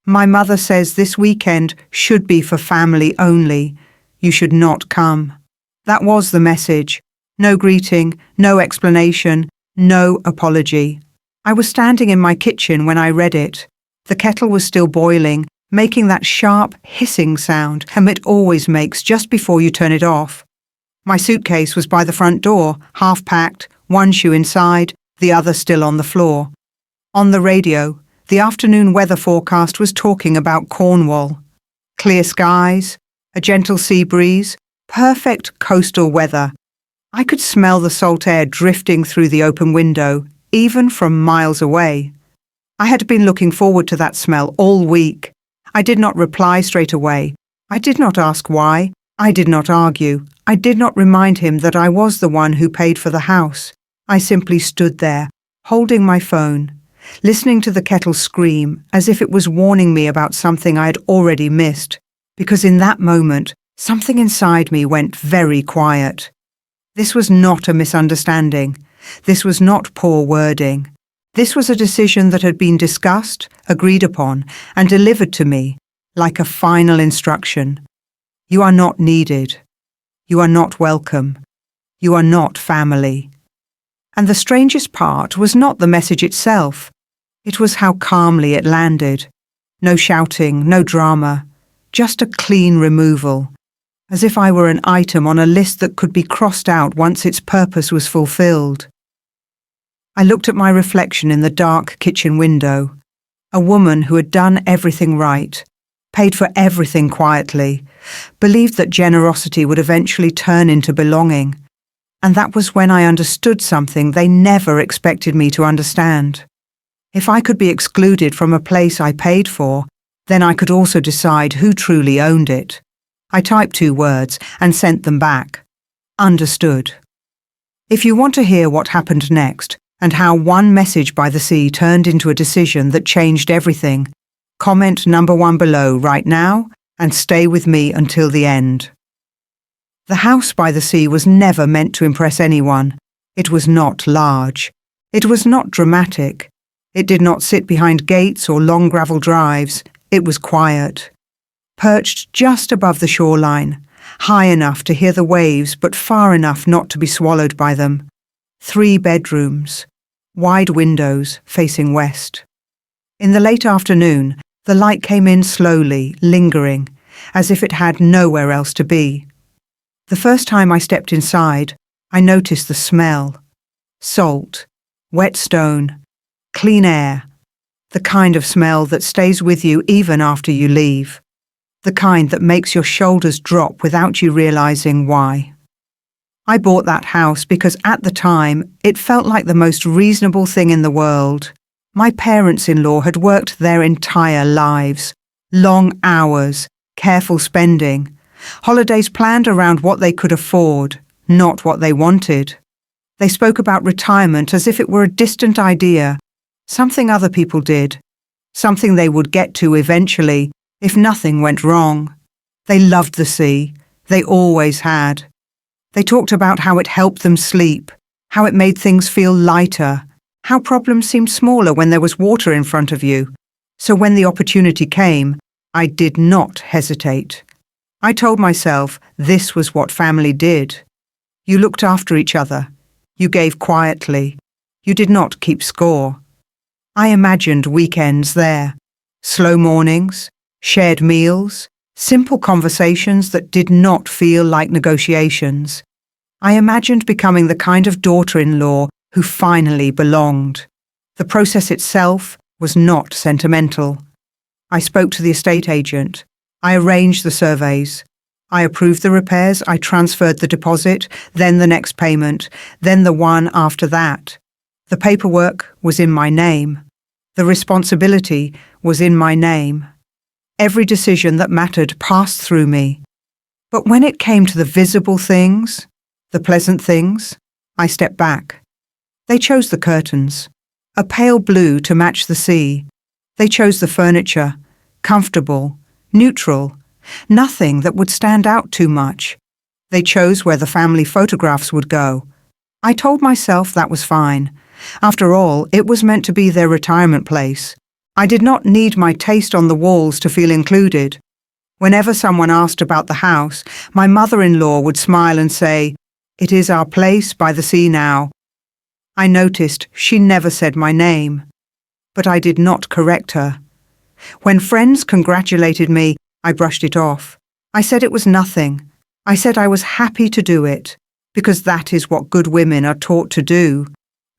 My mother says this weekend should be for family only. You should not come. That was the message. No greeting, no explanation, no apology. I was standing in my kitchen when I read it. The kettle was still boiling, making that sharp, hissing sound it always makes just before you turn it off. My suitcase was by the front door, half packed, one shoe inside, the other still on the floor. On the radio, the afternoon weather forecast was talking about Cornwall. Clear skies, a gentle sea breeze, perfect coastal weather. I could smell the salt air drifting through the open window, even from miles away. I had been looking forward to that smell all week. I did not reply straight away. I did not ask why. I did not argue. I did not remind him that I was the one who paid for the house. I simply stood there, holding my phone, listening to the kettle scream as if it was warning me about something I had already missed, because in that moment, something inside me went very quiet. This was not a misunderstanding. This was not poor wording. This was a decision that had been discussed, agreed upon, and delivered to me, like a final instruction. You are not needed. You are not welcome. You are not family. And the strangest part was not the message itself. It was how calmly it landed. No shouting, no drama, just a clean removal, as if I were an item on a list that could be crossed out once its purpose was fulfilled. I looked at my reflection in the dark kitchen window, a woman who had done everything right, paid for everything quietly, believed that generosity would eventually turn into belonging. And that was when I understood something they never expected me to understand. If I could be excluded from a place I paid for, then I could also decide who truly owned it. I typed 2 words and sent them back. Understood. If you want to hear what happened next, and how one message by the sea turned into a decision that changed everything, comment number 1 below right now and stay with me until the end. The house by the sea was never meant to impress anyone. It was not large. It was not dramatic. It did not sit behind gates or long gravel drives. It was quiet. Perched just above the shoreline, high enough to hear the waves but far enough not to be swallowed by them. 3 bedrooms, wide windows facing west. In the late afternoon, the light came in slowly, lingering, as if it had nowhere else to be. The first time I stepped inside, I noticed the smell. Salt, wet stone, clean air, the kind of smell that stays with you even after you leave, the kind that makes your shoulders drop without you realizing why. I bought that house because at the time it felt like the most reasonable thing in the world. My parents-in-law had worked their entire lives, long hours, careful spending, holidays planned around what they could afford, not what they wanted. They spoke about retirement as if it were a distant idea, something other people did, something they would get to eventually if nothing went wrong. They loved the sea. They always had. They talked about how it helped them sleep, how it made things feel lighter, how problems seemed smaller when there was water in front of you. So when the opportunity came, I did not hesitate. I told myself this was what family did. You looked after each other. You gave quietly. You did not keep score. I imagined weekends there. Slow mornings, shared meals, simple conversations that did not feel like negotiations. I imagined becoming the kind of daughter-in-law who finally belonged. The process itself was not sentimental. I spoke to the estate agent. I arranged the surveys. I approved the repairs. I transferred the deposit, then the next payment, then the one after that. The paperwork was in my name. The responsibility was in my name. Every decision that mattered passed through me. But when it came to the visible things, the pleasant things, I stepped back. They chose the curtains, a pale blue to match the sea. They chose the furniture, comfortable, neutral, nothing that would stand out too much. They chose where the family photographs would go. I told myself that was fine. After all, it was meant to be their retirement place. I did not need my taste on the walls to feel included. Whenever someone asked about the house, my mother-in-law would smile and say, "It is our place by the sea now." I noticed she never said my name, but I did not correct her. When friends congratulated me, I brushed it off. I said it was nothing. I said I was happy to do it, because that is what good women are taught to do.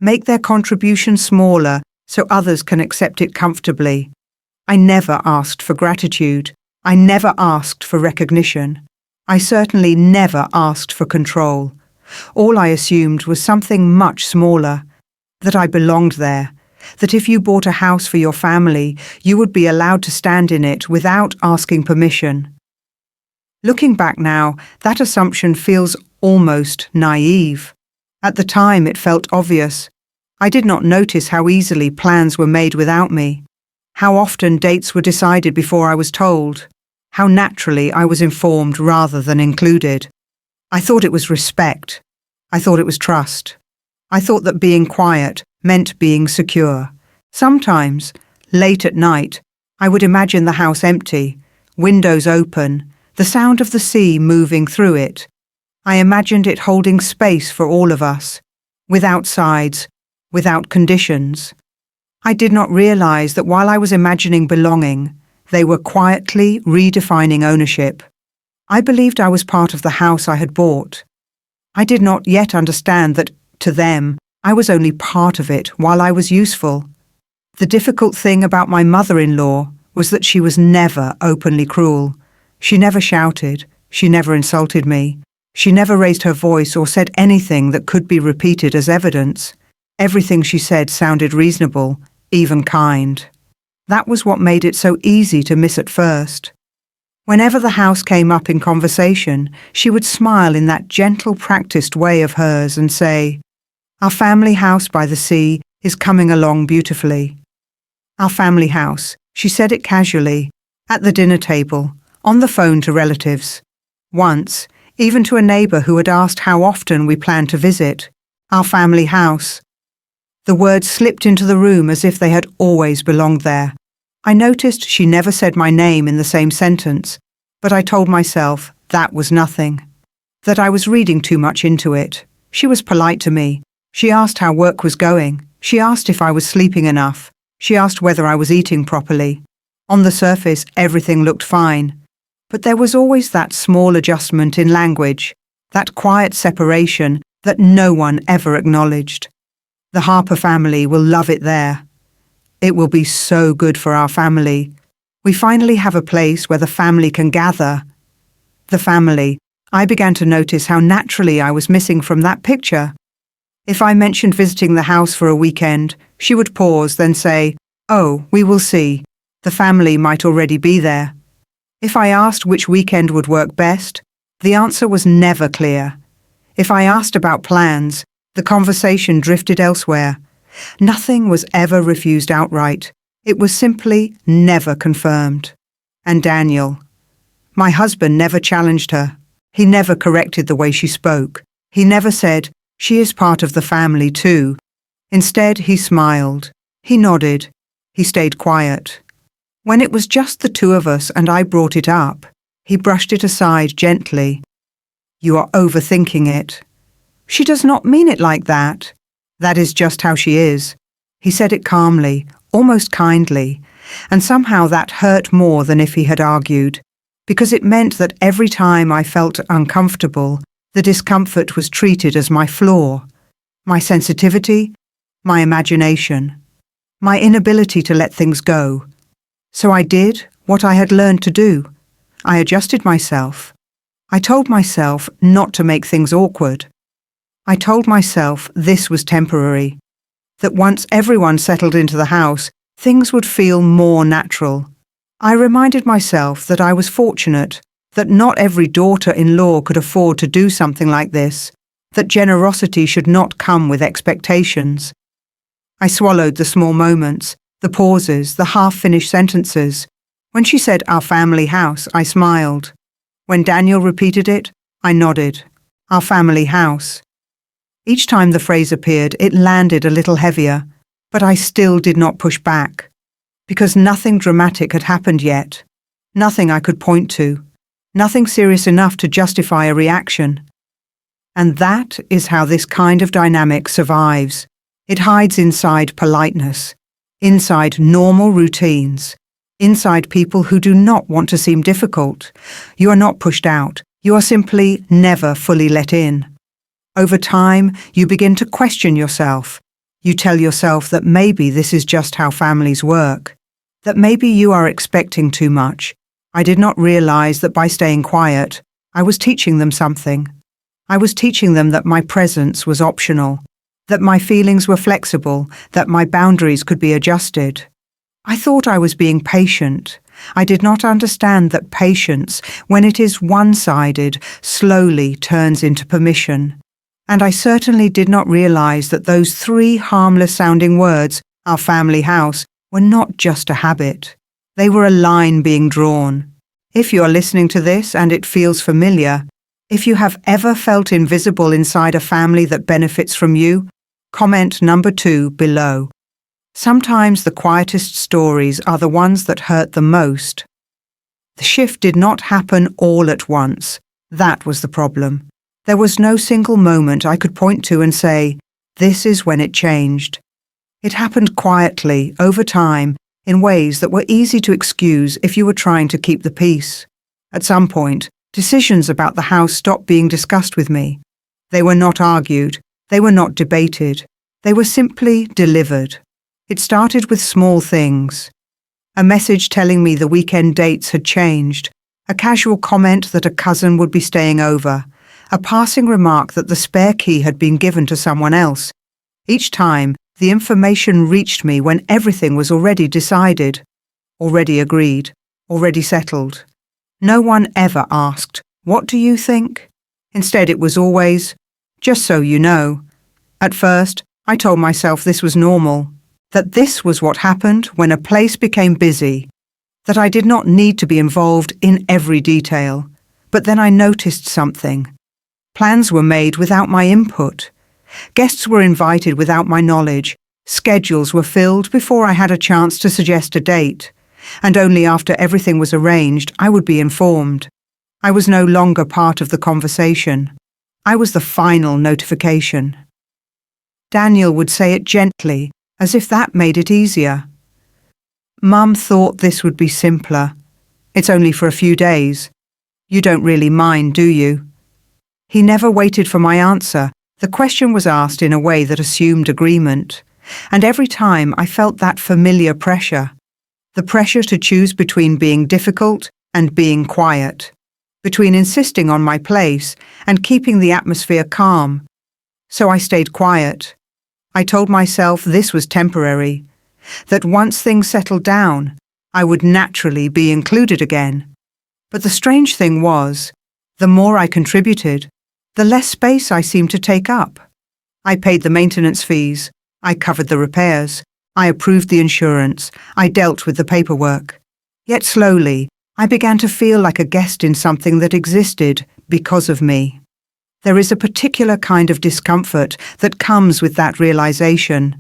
Make their contribution smaller so others can accept it comfortably. I never asked for gratitude. I never asked for recognition. I certainly never asked for control. All I assumed was something much smaller, that I belonged there, that if you bought a house for your family, you would be allowed to stand in it without asking permission. Looking back now, that assumption feels almost naive. At the time, it felt obvious. I did not notice how easily plans were made without me, how often dates were decided before I was told, how naturally I was informed rather than included. I thought it was respect. I thought it was trust. I thought that being quiet meant being secure. Sometimes, late at night, I would imagine the house empty, windows open, the sound of the sea moving through it. I imagined it holding space for all of us, without sides, without conditions. I did not realize that while I was imagining belonging, they were quietly redefining ownership. I believed I was part of the house I had bought. I did not yet understand that, to them, I was only part of it while I was useful. The difficult thing about my mother-in-law was that she was never openly cruel. She never shouted. She never insulted me. She never raised her voice or said anything that could be repeated as evidence. Everything she said sounded reasonable, even kind. That was what made it so easy to miss at first. Whenever the house came up in conversation, she would smile in that gentle, practiced way of hers and say, "Our family house by the sea is coming along beautifully." Our family house, she said it casually, at the dinner table, on the phone to relatives. Once, even to a neighbour who had asked how often we planned to visit. Our family house. The words slipped into the room as if they had always belonged there. I noticed she never said my name in the same sentence, but I told myself that was nothing, that I was reading too much into it. She was polite to me. She asked how work was going. She asked if I was sleeping enough. She asked whether I was eating properly. On the surface, everything looked fine. But there was always that small adjustment in language, that quiet separation that no one ever acknowledged. The Harper family will love it there. It will be so good for our family. We finally have a place where the family can gather. The family. I began to notice how naturally I was missing from that picture. If I mentioned visiting the house for a weekend, she would pause, then say, "Oh, we will see. The family might already be there." If I asked which weekend would work best, the answer was never clear. If I asked about plans, the conversation drifted elsewhere. Nothing was ever refused outright. It was simply never confirmed. And Daniel. My husband never challenged her. He never corrected the way she spoke. He never said, "She is part of the family too." Instead, he smiled. He nodded. He stayed quiet. When it was just the two of us and I brought it up, he brushed it aside gently. "You are overthinking it." "She does not mean it like that." "That is just how she is." He said it calmly, almost kindly, and somehow that hurt more than if he had argued, because it meant that every time I felt uncomfortable, the discomfort was treated as my flaw, my sensitivity, my imagination, my inability to let things go. So I did what I had learned to do. I adjusted myself. I told myself not to make things awkward. I told myself this was temporary, that once everyone settled into the house, things would feel more natural. I reminded myself that I was fortunate, that not every daughter-in-law could afford to do something like this, that generosity should not come with expectations. I swallowed the small moments, the pauses, the half-finished sentences. When she said "our family house," I smiled. When Daniel repeated it, I nodded. Our family house. Each time the phrase appeared, it landed a little heavier, but I still did not push back. because nothing dramatic had happened yet, nothing I could point to, nothing serious enough to justify a reaction. And that is how this kind of dynamic survives. It hides inside politeness, inside normal routines, inside people who do not want to seem difficult. You are not pushed out. You are simply never fully let in. Over time, you begin to question yourself. You tell yourself that maybe this is just how families work, that maybe you are expecting too much. I did not realize that by staying quiet, I was teaching them something. I was teaching them that my presence was optional, that my feelings were flexible, that my boundaries could be adjusted. I thought I was being patient. I did not understand that patience, when it is one-sided, slowly turns into permission. And I certainly did not realize that those 3 harmless-sounding words, our family house, were not just a habit. They were a line being drawn. If you are listening to this and it feels familiar, if you have ever felt invisible inside a family that benefits from you, comment number 2 below. Sometimes the quietest stories are the ones that hurt the most. The shift did not happen all at once. That was the problem. There was no single moment I could point to and say, this is when it changed. It happened quietly, over time, in ways that were easy to excuse if you were trying to keep the peace. At some point, decisions about the house stopped being discussed with me. They were not argued. They were not debated. They were simply delivered. It started with small things. A message telling me the weekend dates had changed. A casual comment that a cousin would be staying over. A passing remark that the spare key had been given to someone else. Each time, the information reached me when everything was already decided, already agreed, already settled. No one ever asked, "What do you think?" Instead, it was always, "Just so you know." At first, I told myself this was normal, that this was what happened when a place became busy, that I did not need to be involved in every detail. But then I noticed something. Plans were made without my input. Guests were invited without my knowledge. Schedules were filled before I had a chance to suggest a date. And only after everything was arranged, I would be informed. I was no longer part of the conversation. I was the final notification. Daniel would say it gently, as if that made it easier. Mum thought this would be simpler. It's only for a few days. You don't really mind, do you? He never waited for my answer. The question was asked in a way that assumed agreement. And every time I felt that familiar pressure. The pressure to choose between being difficult and being quiet. Between insisting on my place and keeping the atmosphere calm. So I stayed quiet. I told myself this was temporary. That once things settled down, I would naturally be included again. But the strange thing was, the more I contributed, the less space I seemed to take up. I paid the maintenance fees. I covered the repairs. I approved the insurance. I dealt with the paperwork. Yet slowly, I began to feel like a guest in something that existed because of me. There is a particular kind of discomfort that comes with that realization.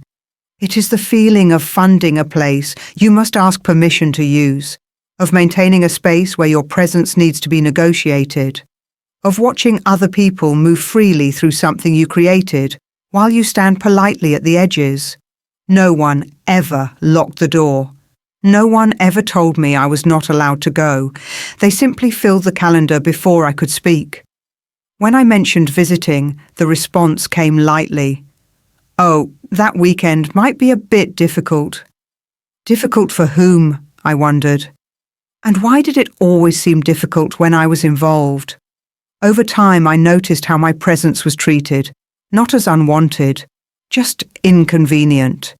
It is the feeling of funding a place you must ask permission to use, of maintaining a space where your presence needs to be negotiated, of watching other people move freely through something you created while you stand politely at the edges. No one ever locked the door. No one ever told me I was not allowed to go. They simply filled the calendar before I could speak. When I mentioned visiting, the response came lightly. "Oh, that weekend might be a bit difficult." Difficult for whom? I wondered. And why did it always seem difficult when I was involved? Over time, I noticed how my presence was treated, not as unwanted, just inconvenient.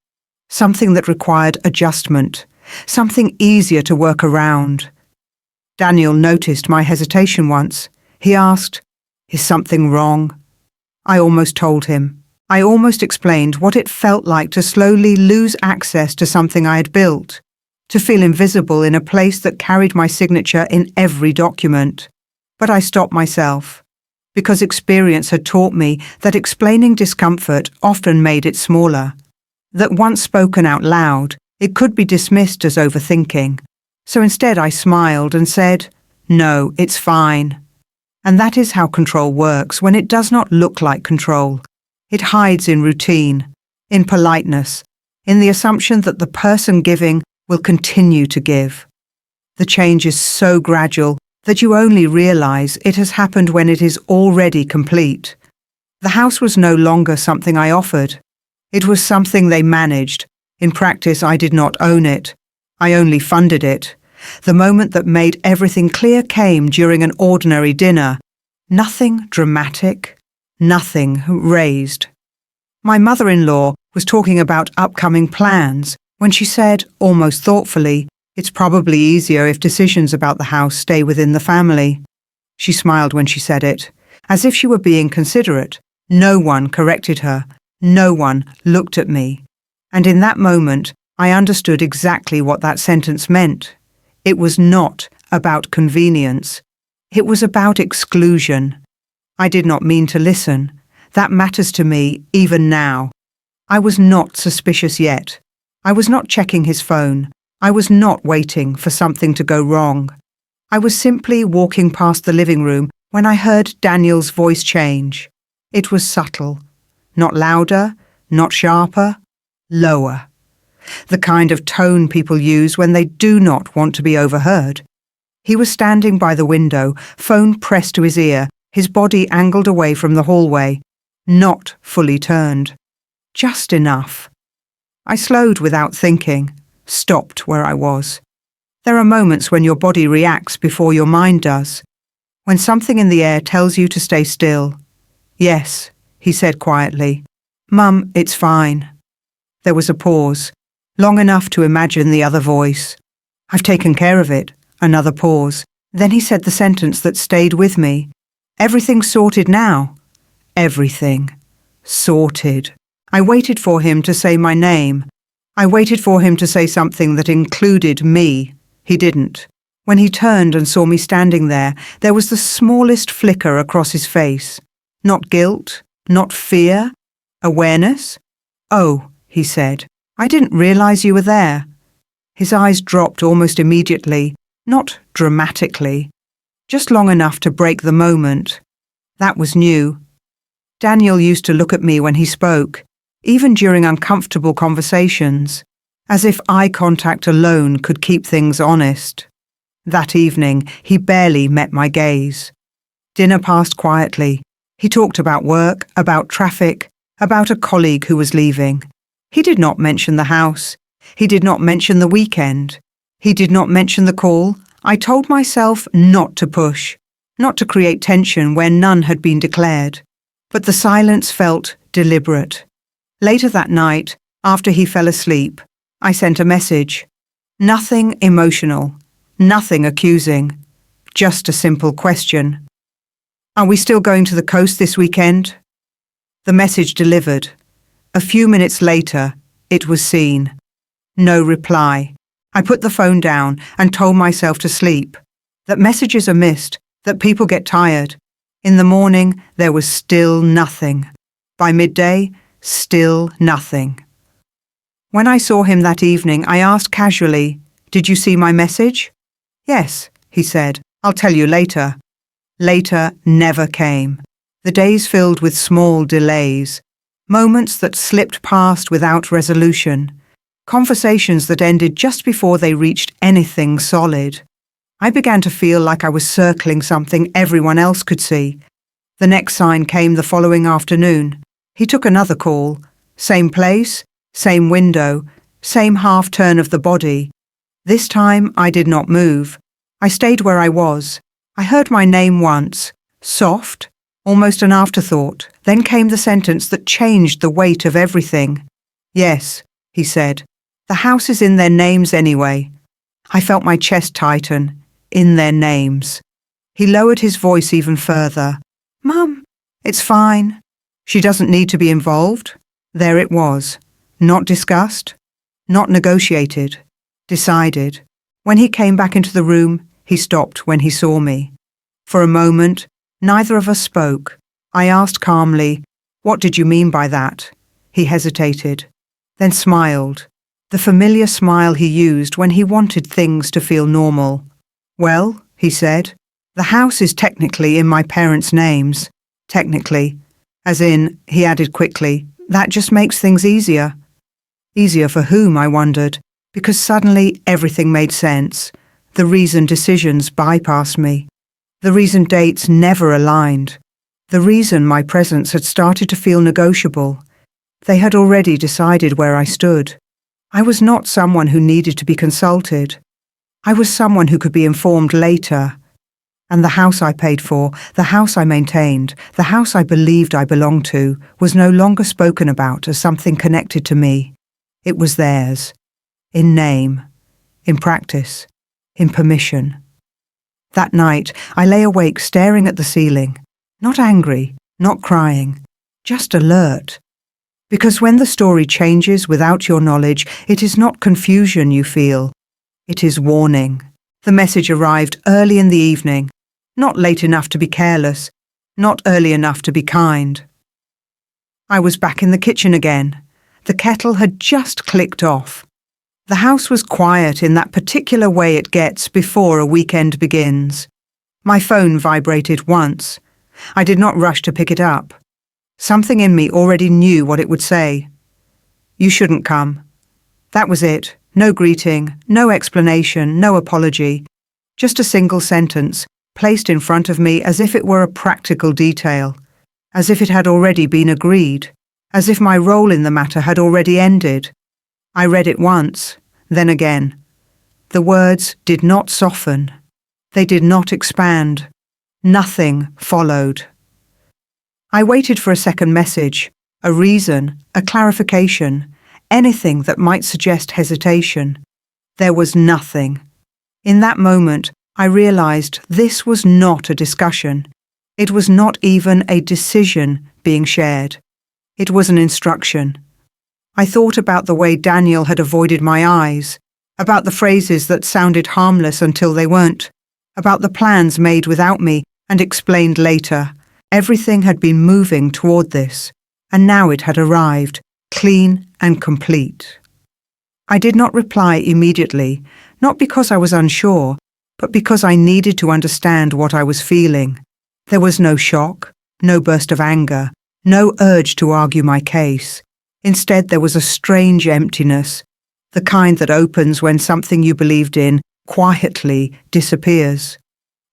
Something that required adjustment, something easier to work around. Daniel noticed my hesitation once. He asked, "Is something wrong?" I almost told him. I almost explained what it felt like to slowly lose access to something I had built, to feel invisible in a place that carried my signature in every document. But I stopped myself, because experience had taught me that explaining discomfort often made it smaller, that once spoken out loud, It could be dismissed as overthinking. So instead I smiled and said, "No, it's fine." And that is how control works when it does not look like control. It hides in routine, in politeness, in the assumption that the person giving will continue to give. The change is so gradual that you only realize it has happened when it is already complete. The house was no longer something I offered. It was something they managed. In practice, I did not own it. I only funded it. The moment that made everything clear came during an ordinary dinner. Nothing dramatic, nothing raised. My mother-in-law was talking about upcoming plans when she said, almost thoughtfully, "It's probably easier if decisions about the house stay within the family." She smiled when she said it, as if she were being considerate. No one corrected her. No one looked at me. And in that moment, I understood exactly what that sentence meant. It was not about convenience. It was about exclusion. I did not mean to listen. That matters to me even now. I was not suspicious yet. I was not checking his phone. I was not waiting for something to go wrong. I was simply walking past the living room when I heard Daniel's voice change. It was subtle. Not louder, not sharper, lower. The kind of tone people use when they do not want to be overheard. He was standing by the window, phone pressed to his ear, his body angled away from the hallway, not fully turned. Just enough. I slowed without thinking, stopped where I was. There are moments when your body reacts before your mind does, when something in the air tells you to stay still. "Yes," he said quietly. "Mum, it's fine." There was a pause, long enough to imagine the other voice. "I've taken care of it." Another pause. Then he said the sentence that stayed with me. "Everything's sorted now." Everything. Sorted. I waited for him to say my name. I waited for him to say something that included me. He didn't. When he turned and saw me standing there was the smallest flicker across his face. Not guilt, not fear, awareness. "Oh," he said, "I didn't realize you were there." His eyes dropped almost immediately, not dramatically, just long enough to break the moment. That was new. Daniel used to look at me when he spoke, even during uncomfortable conversations, as if eye contact alone could keep things honest. That evening, he barely met my gaze. Dinner passed quietly. He talked about work, about traffic, about a colleague who was leaving. He did not mention the house. He did not mention the weekend. He did not mention the call. I told myself not to push, not to create tension where none had been declared. But the silence felt deliberate. Later that night, after he fell asleep, I sent a message. Nothing emotional, nothing accusing, just a simple question. "Are we still going to the coast this weekend?" The message delivered. A few minutes later, it was seen. No reply. I put the phone down and told myself to sleep, that messages are missed, that people get tired. In the morning, there was still nothing. By midday, still nothing. When I saw him that evening, I asked casually, "Did you see my message?" "Yes," he said. "I'll tell you later." Later never came. The days filled with small delays, moments that slipped past without resolution, conversations that ended just before they reached anything solid. I began to feel like I was circling something everyone else could see. The next sign came the following afternoon. He took another call. Same place, same window, same half turn of the body. This time I did not move. I stayed where I was. I heard my name once, soft, almost an afterthought. Then came the sentence that changed the weight of everything. "Yes," he said. "The house is in their names anyway." I felt my chest tighten. In their names. He lowered his voice even further. "Mum, it's fine. She doesn't need to be involved." There it was. Not discussed, not negotiated, decided. When he came back into the room, he stopped when he saw me. For a moment, neither of us spoke. I asked calmly, "What did you mean by that?" He hesitated, then smiled. The familiar smile he used when he wanted things to feel normal. "Well," he said, "the house is technically in my parents' names. Technically. As in," he added quickly, "that just makes things easier." Easier for whom, I wondered, because suddenly everything made sense. The reason decisions bypassed me. The reason dates never aligned. The reason my presence had started to feel negotiable. They had already decided where I stood. I was not someone who needed to be consulted. I was someone who could be informed later. And the house I paid for, the house I maintained, the house I believed I belonged to, was no longer spoken about as something connected to me. It was theirs. In name, in practice, in permission. That night, I lay awake staring at the ceiling, not angry, not crying, just alert. Because when the story changes without your knowledge, it is not confusion you feel. It is warning. The message arrived early in the evening, not late enough to be careless, not early enough to be kind. I was back in the kitchen again. The kettle had just clicked off. The house was quiet in that particular way it gets before a weekend begins. My phone vibrated once. I did not rush to pick it up. Something in me already knew what it would say. "You shouldn't come." That was it. No greeting, no explanation, no apology. Just a single sentence, placed in front of me as if it were a practical detail, as if it had already been agreed, as if my role in the matter had already ended. I read it once, then again. The words did not soften. They did not expand. Nothing followed. I waited for a second message, a reason, a clarification, anything that might suggest hesitation. There was nothing. In that moment, I realized this was not a discussion. It was not even a decision being shared. It was an instruction. I thought about the way Daniel had avoided my eyes, about the phrases that sounded harmless until they weren't, about the plans made without me and explained later. Everything had been moving toward this, and now it had arrived, clean and complete. I did not reply immediately, not because I was unsure, but because I needed to understand what I was feeling. There was no shock, no burst of anger, no urge to argue my case. Instead, there was a strange emptiness, the kind that opens when something you believed in quietly disappears.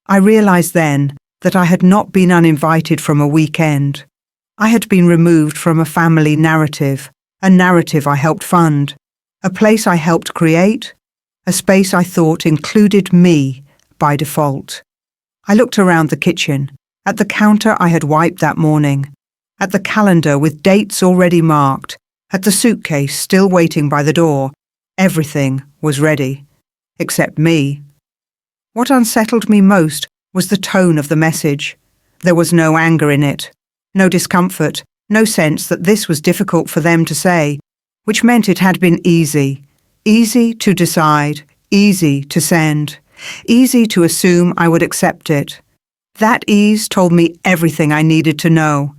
I realized then that I had not been uninvited from a weekend. I had been removed from a family narrative, a narrative I helped fund, a place I helped create, a space I thought included me by default. I looked around the kitchen, at the counter I had wiped that morning, at the calendar with dates already marked, at the suitcase still waiting by the door. Everything was ready, except me. What unsettled me most was the tone of the message. There was no anger in it, no discomfort, no sense that this was difficult for them to say, which meant it had been easy. Easy to decide, easy to send, easy to assume I would accept it. That ease told me everything I needed to know.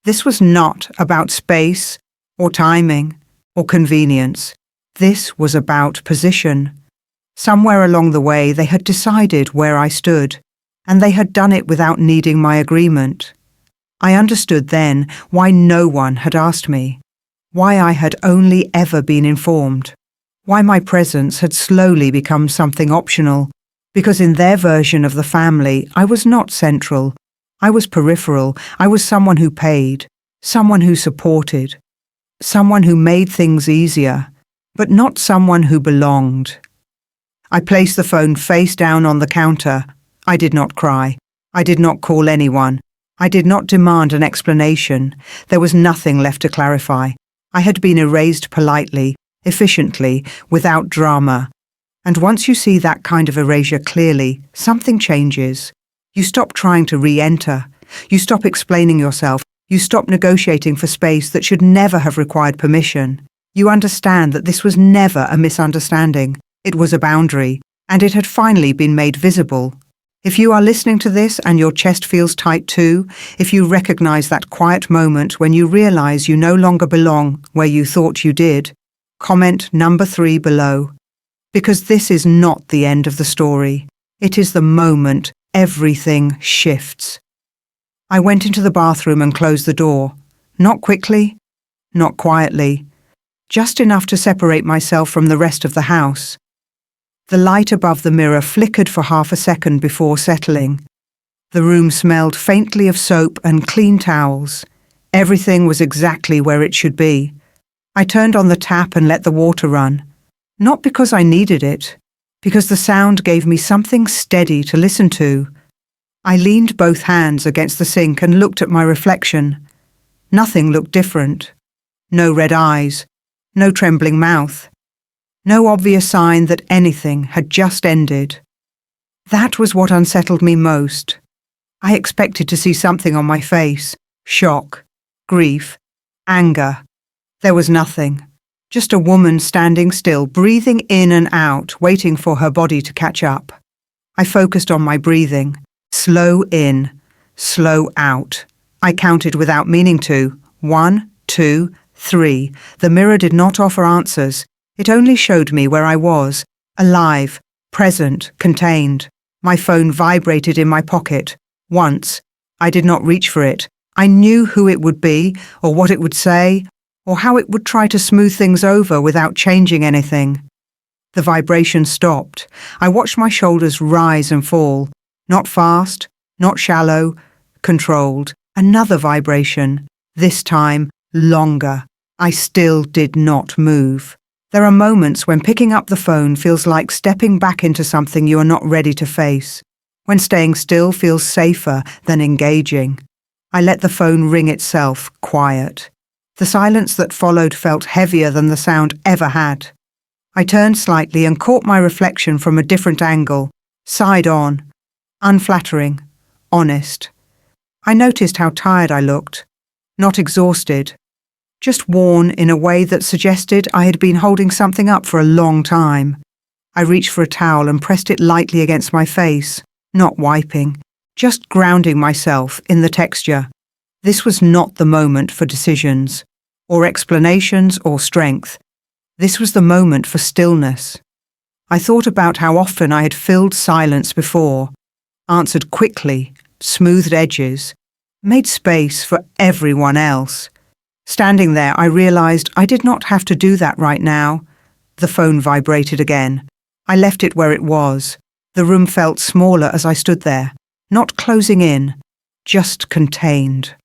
This was not about space, or timing, or convenience. This was about position. Somewhere along the way they had decided where I stood, and they had done it without needing my agreement. I understood then why no one had asked me, why I had only ever been informed, why my presence had slowly become something optional, because in their version of the family I was not central, I was peripheral, I was someone who paid, someone who supported, someone who made things easier, but not someone who belonged. I placed the phone face down on the counter. I did not cry. I did not call anyone. I did not demand an explanation. There was nothing left to clarify. I had been erased politely, efficiently, without drama. And once you see that kind of erasure clearly, something changes. You stop trying to re-enter. You stop explaining yourself. You stop negotiating for space that should never have required permission. You understand that this was never a misunderstanding. It was a boundary, and it had finally been made visible. If you are listening to this and your chest feels tight too, if you recognize that quiet moment when you realize you no longer belong where you thought you did, Comment number 3 below. Because this is not the end of the story. It is the moment everything shifts. I went into the bathroom and closed the door. Not quickly, not quietly. Just enough to separate myself from the rest of the house. The light above the mirror flickered for half a second before settling. The room smelled faintly of soap and clean towels. Everything was exactly where it should be. I turned on the tap and let the water run. Not because I needed it, because the sound gave me something steady to listen to. I leaned both hands against the sink and looked at my reflection. Nothing looked different. No red eyes, no trembling mouth, no obvious sign that anything had just ended. That was what unsettled me most. I expected to see something on my face, shock, grief, anger. There was nothing. Just a woman standing still, breathing in and out, waiting for her body to catch up. I focused on my breathing. Slow in, slow out. I counted without meaning to. 1, 2, 3. The mirror did not offer answers. It only showed me where I was, alive, present, contained. My phone vibrated in my pocket. Once. I did not reach for it. I knew who it would be, or what it would say, or how it would try to smooth things over without changing anything. The vibration stopped. I watched my shoulders rise and fall. Not fast, not shallow, controlled. Another vibration. This time, longer. I still did not move. There are moments when picking up the phone feels like stepping back into something you are not ready to face, when staying still feels safer than engaging. I let the phone ring itself, quiet. The silence that followed felt heavier than the sound ever had. I turned slightly and caught my reflection from a different angle, side on, unflattering, honest. I noticed how tired I looked, not exhausted, just worn in a way that suggested I had been holding something up for a long time. I reached for a towel and pressed it lightly against my face, not wiping, just grounding myself in the texture. This was not the moment for decisions, or explanations or strength. This was the moment for stillness. I thought about how often I had filled silence before, answered quickly, smoothed edges, made space for everyone else. Standing there, I realized I did not have to do that right now. The phone vibrated again. I left it where it was. The room felt smaller as I stood there, not closing in, just contained.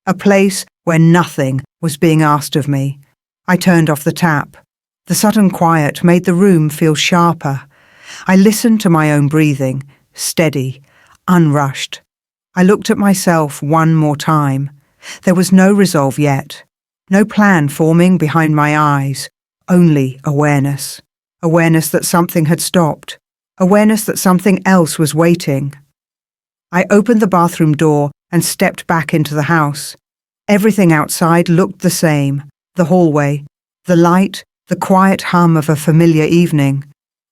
A place where nothing was being asked of me. I turned off the tap. The sudden quiet made the room feel sharper. I listened to my own breathing, steady, unrushed. I looked at myself one more time. There was no resolve yet, no plan forming behind my eyes, only awareness. Awareness that something had stopped, awareness that something else was waiting. I opened the bathroom door and stepped back into the house. Everything outside looked the same, the hallway, the light, the quiet hum of a familiar evening.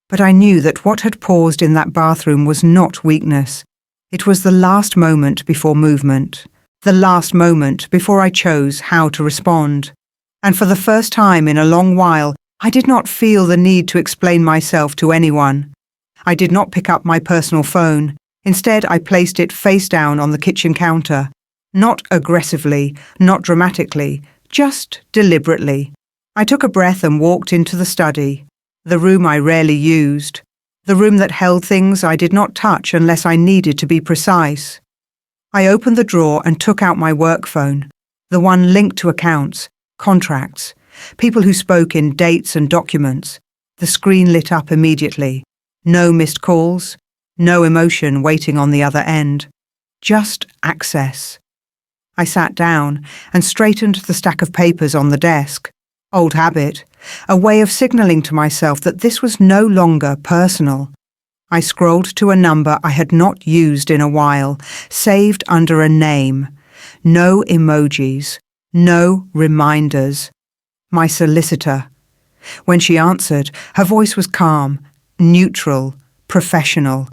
But I knew that what had paused in that bathroom was not weakness. It was the last moment before movement. The last moment before I chose how to respond. And for the first time in a long while, I did not feel the need to explain myself to anyone. I did not pick up my personal phone. Instead, I placed it face down on the kitchen counter. Not aggressively, not dramatically, just deliberately. I took a breath and walked into the study, the room I rarely used, the room that held things I did not touch unless I needed to be precise. I opened the drawer and took out my work phone, the one linked to accounts, contracts, people who spoke in dates and documents. The screen lit up immediately. No missed calls, no emotion waiting on the other end. Just access. I sat down and straightened the stack of papers on the desk. Old habit, a way of signalling to myself that this was no longer personal. I scrolled to a number I had not used in a while, saved under a name. No emojis, no reminders. My solicitor. When she answered, her voice was calm, neutral, professional.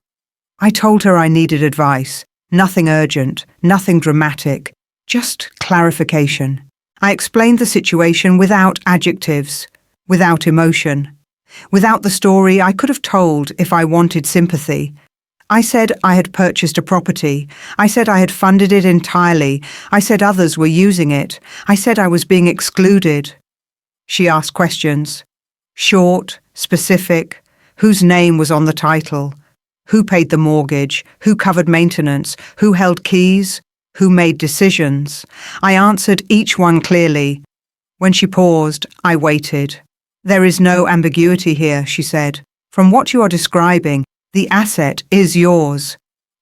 I told her I needed advice, nothing urgent, nothing dramatic, just clarification. I explained the situation without adjectives. without emotion. Without the story I could have told if I wanted sympathy. I said I had purchased a property. I said I had funded it entirely. I said others were using it. I said I was being excluded. She asked questions. Short, specific, whose name was on the title, who paid the mortgage, who covered maintenance, who held keys, who made decisions. I answered each one clearly. When she paused, I waited. There is no ambiguity here, she said. From what you are describing, the asset is yours.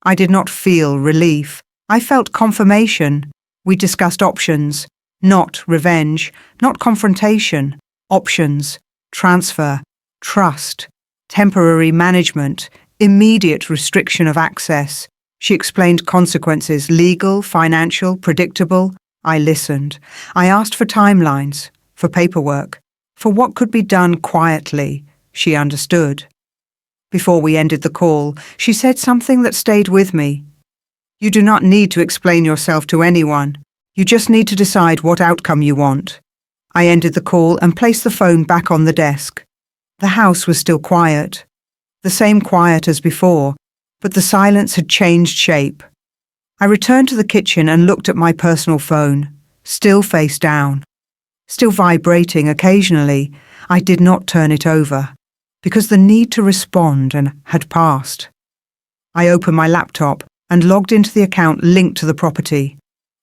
I did not feel relief. I felt confirmation. We discussed options, not revenge, not confrontation. Options, transfer, trust, temporary management, immediate restriction of access. She explained consequences, legal, financial, predictable. I listened. I asked for timelines, for paperwork, for what could be done quietly. She understood. Before we ended the call, she said something that stayed with me. You do not need to explain yourself to anyone. You just need to decide what outcome you want. I ended the call and placed the phone back on the desk. The house was still quiet. The same quiet as before, but the silence had changed shape. I returned to the kitchen and looked at my personal phone, still face down, still vibrating occasionally. I did not turn it over, because the need to respond had passed. I opened my laptop and logged into the account linked to the property,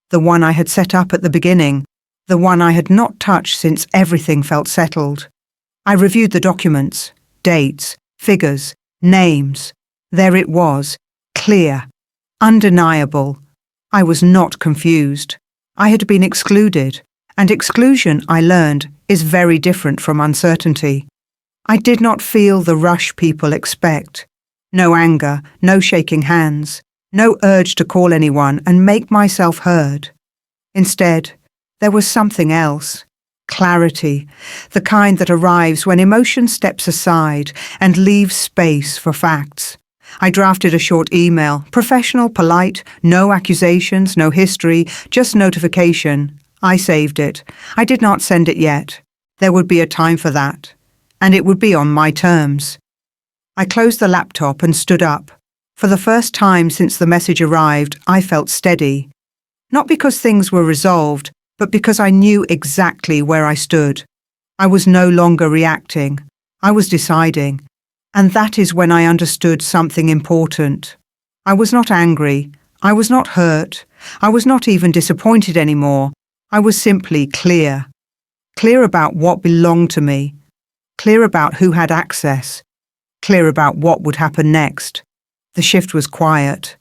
the one I had set up at the beginning, the one I had not touched since everything felt settled. I reviewed the documents, dates, figures, names. There it was, clear, undeniable. I was not confused. I had been excluded, and exclusion, I learned, is very different from uncertainty. I did not feel the rush people expect. No anger, no shaking hands, no urge to call anyone and make myself heard. Instead, there was something else. Clarity, the kind that arrives when emotion steps aside and leaves space for facts. I drafted a short email, professional, polite, no accusations, no history, just notification. I saved it. I did not send it yet. There would be a time for that, and it would be on my terms. I closed the laptop and stood up. For the first time since the message arrived, I felt steady. Not because things were resolved, but because I knew exactly where I stood. I was no longer reacting. I was deciding. And that is when I understood something important. I was not angry. I was not hurt. I was not even disappointed anymore. I was simply clear. Clear about what belonged to me. Clear about who had access. Clear about what would happen next. The shift was quiet,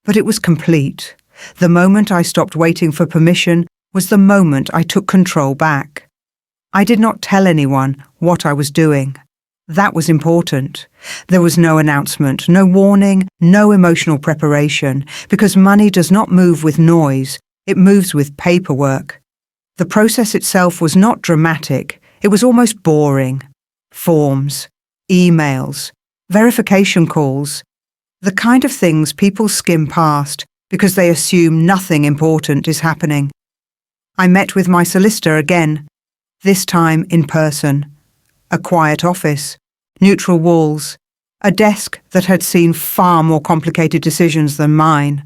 but it was complete. The moment I stopped waiting for permission was the moment I took control back. I did not tell anyone what I was doing. That was important. There was no announcement, no warning, no emotional preparation, because money does not move with noise, it moves with paperwork. The process itself was not dramatic, it was almost boring. Forms, emails, verification calls, the kind of things people skim past because they assume nothing important is happening. I met with my solicitor again, this time in person. A quiet office, neutral walls, a desk that had seen far more complicated decisions than mine.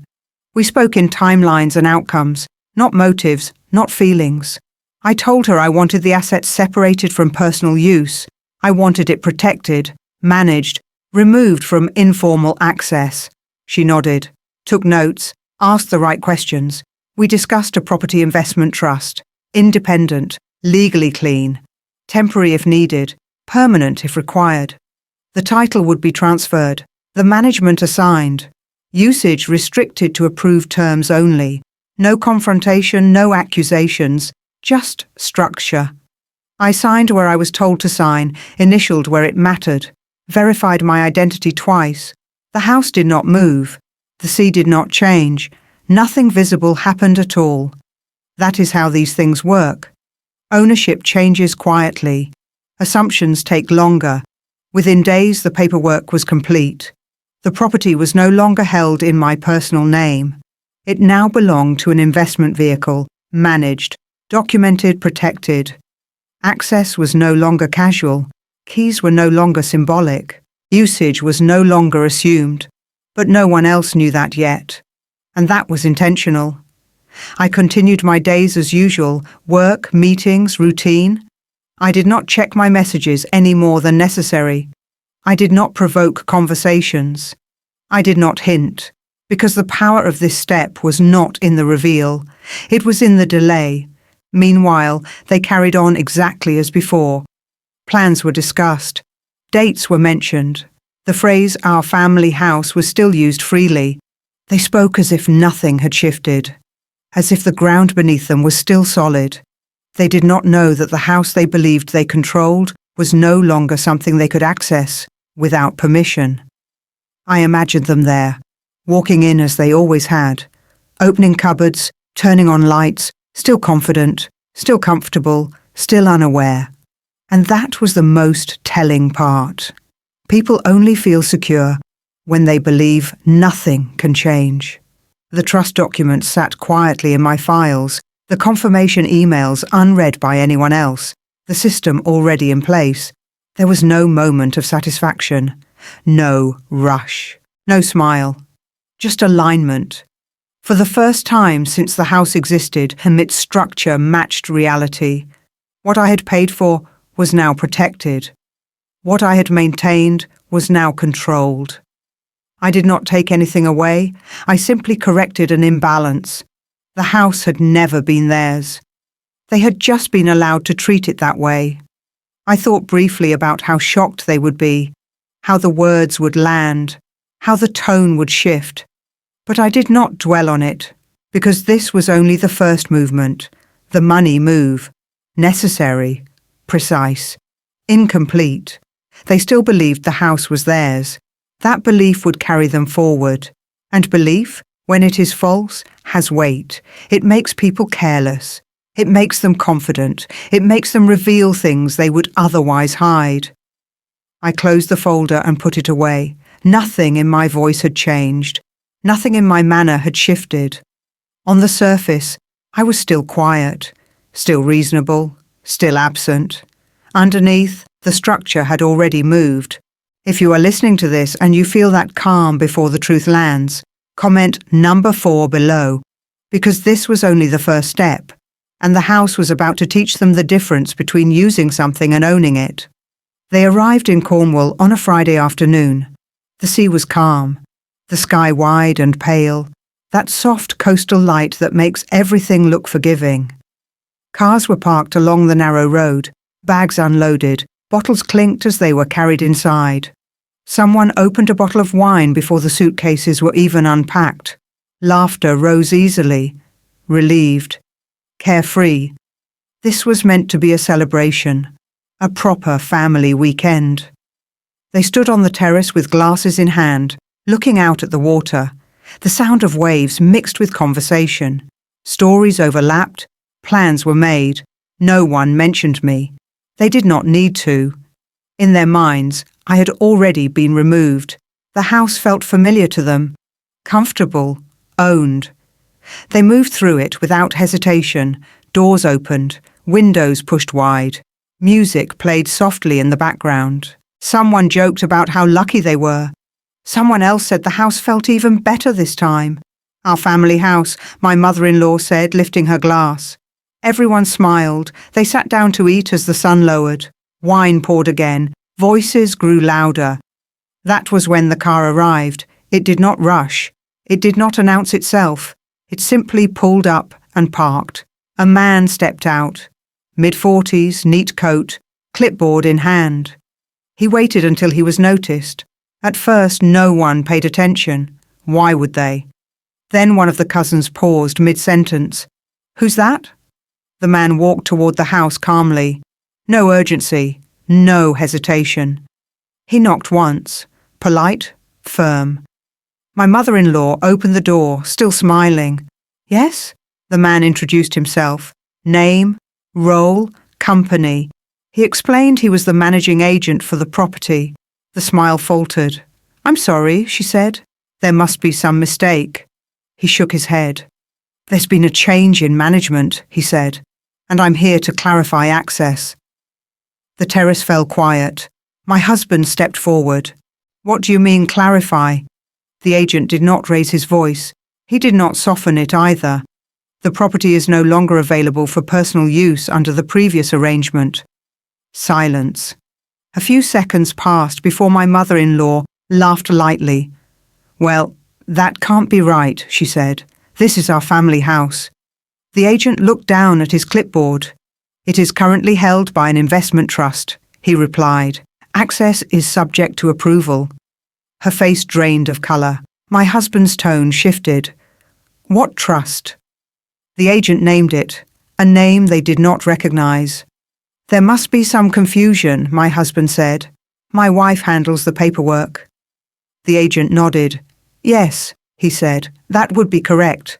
We spoke in timelines and outcomes, not motives, not feelings. I told her I wanted the assets separated from personal use. I wanted it protected, managed, removed from informal access. She nodded, took notes, asked the right questions. We discussed a property investment trust, independent, legally clean, temporary if needed, permanent if required. The title would be transferred, the management assigned, usage restricted to approved terms only, no confrontation, no accusations, just structure. I signed where I was told to sign, initialed where it mattered, verified my identity twice. The house did not move. The sea did not change. Nothing visible happened at all. That is how these things work. Ownership changes quietly. Assumptions take longer. Within days, the paperwork was complete. The property was no longer held in my personal name. It now belonged to an investment vehicle, managed, documented, protected. Access was no longer casual. Keys were no longer symbolic. Usage was no longer assumed. But no one else knew that yet. And that was intentional. I continued my days as usual, work, meetings, routine. I did not check my messages any more than necessary. I did not provoke conversations. I did not hint, because the power of this step was not in the reveal. It was in the delay. Meanwhile, they carried on exactly as before. Plans were discussed. Dates were mentioned. The phrase "our family house" was still used freely. They spoke as if nothing had shifted, as if the ground beneath them was still solid. They did not know that the house they believed they controlled was no longer something they could access without permission. I imagined them there, walking in as they always had, opening cupboards, turning on lights, still confident, still comfortable, still unaware. And that was the most telling part. People only feel secure when they believe nothing can change. The trust documents sat quietly in my files, the confirmation emails unread by anyone else, the system already in place. There was no moment of satisfaction, no rush, no smile, just alignment. For the first time since the house existed and its structure matched reality, what I had paid for was now protected. What I had maintained was now controlled. I did not take anything away, I simply corrected an imbalance. The house had never been theirs. They had just been allowed to treat it that way. I thought briefly about how shocked they would be, how the words would land, how the tone would shift. But I did not dwell on it, because this was only the first movement, the money move, necessary, precise, incomplete. They still believed the house was theirs. That belief would carry them forward. And belief, when it is false, has weight. It makes people careless. It makes them confident. It makes them reveal things they would otherwise hide. I closed the folder and put it away. Nothing in my voice had changed. Nothing in my manner had shifted. On the surface, I was still quiet, still reasonable, still absent. Underneath, the structure had already moved. If you are listening to this and you feel that calm before the truth lands, comment number 4 below, because this was only the first step, and the house was about to teach them the difference between using something and owning it. They arrived in Cornwall on a Friday afternoon. The sea was calm, the sky wide and pale, that soft coastal light that makes everything look forgiving. Cars were parked along the narrow road, bags unloaded, bottles clinked as they were carried inside. Someone opened a bottle of wine before the suitcases were even unpacked. Laughter rose easily, relieved, carefree. This was meant to be a celebration, a proper family weekend. They stood on the terrace with glasses in hand, looking out at the water. The sound of waves mixed with conversation. Stories overlapped, plans were made. No one mentioned me. They did not need to. In their minds, I had already been removed. The house felt familiar to them, comfortable, owned. They moved through it without hesitation. Doors opened, windows pushed wide. Music played softly in the background. Someone joked about how lucky they were. Someone else said the house felt even better this time. Our family house, my mother-in-law said, lifting her glass. Everyone smiled. They sat down to eat as the sun lowered. Wine poured again. Voices grew louder. That was when the car arrived. It did not rush. It did not announce itself. It simply pulled up and parked. A man stepped out. Mid-40s, neat coat, clipboard in hand. He waited until he was noticed. At first, no one paid attention. Why would they? Then one of the cousins paused mid-sentence. "Who's that?" The man walked toward the house calmly. No urgency, no hesitation. He knocked once, polite, firm. My mother-in-law opened the door, still smiling. "Yes?" The man introduced himself. Name, role, company. He explained he was the managing agent for the property. The smile faltered. "I'm sorry," she said. "There must be some mistake." He shook his head. "There's been a change in management," he said, "and I'm here to clarify access. The terrace fell quiet. My husband stepped forward. What do you mean, clarify? The agent did not raise his voice. He did not soften it either. The property is no longer available for personal use under the previous arrangement. Silence. A few seconds passed before my mother-in-law laughed lightly. Well, that can't be right, she said. This is our family house. The agent looked down at his clipboard. It is currently held by an investment trust, he replied. Access is subject to approval. Her face drained of colour. My husband's tone shifted. What trust? The agent named it, a name they did not recognise. There must be some confusion, my husband said. My wife handles the paperwork. The agent nodded. Yes, he said, that would be correct.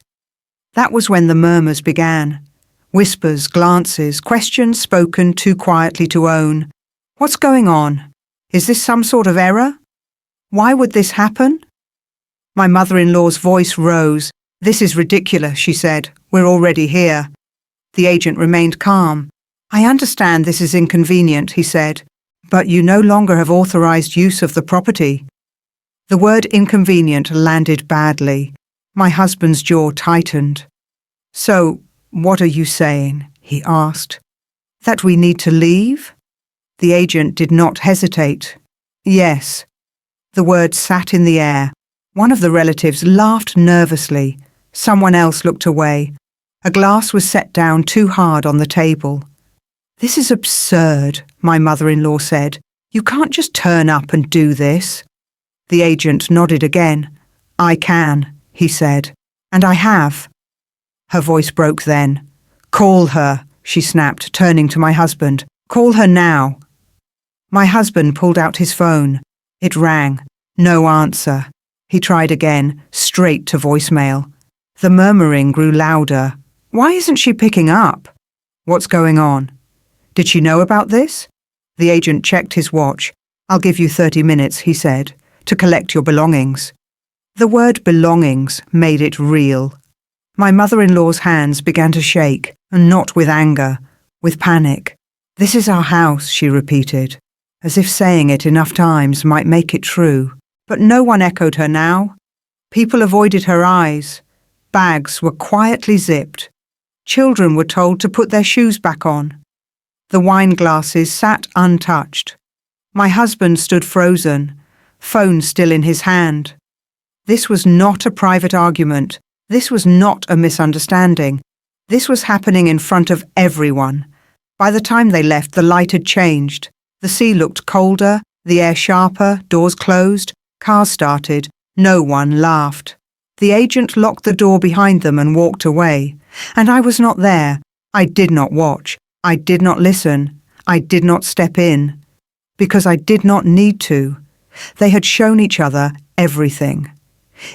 That was when the murmurs began. Whispers, glances, questions spoken too quietly to own. What's going on? Is this some sort of error? Why would this happen? My mother-in-law's voice rose. This is ridiculous, she said. We're already here. The agent remained calm. I understand this is inconvenient, he said, but you no longer have authorized use of the property. The word inconvenient landed badly. My husband's jaw tightened. So, what are you saying? He asked. That we need to leave? The agent did not hesitate. Yes. The word sat in the air. One of the relatives laughed nervously. Someone else looked away. A glass was set down too hard on the table. This is absurd, my mother-in-law said. You can't just turn up and do this. The agent nodded again. I can, he said, and I have. Her voice broke then. Call her, she snapped, turning to my husband. Call her now. My husband pulled out his phone. It rang. No answer. He tried again, straight to voicemail. The murmuring grew louder. Why isn't she picking up? What's going on? Did she know about this? The agent checked his watch. I'll give you 30 minutes, he said, to collect your belongings. The word belongings made it real. My mother-in-law's hands began to shake, and not with anger, with panic. This is our house, she repeated, as if saying it enough times might make it true. But no one echoed her now. People avoided her eyes. Bags were quietly zipped. Children were told to put their shoes back on. The wine glasses sat untouched. My husband stood frozen, phone still in his hand. This was not a private argument. This was not a misunderstanding. This was happening in front of everyone. By the time they left, the light had changed. The sea looked colder, the air sharper, doors closed, cars started. No one laughed. The agent locked the door behind them and walked away. And I was not there. I did not watch. I did not listen. I did not step in. Because I did not need to. They had shown each other everything.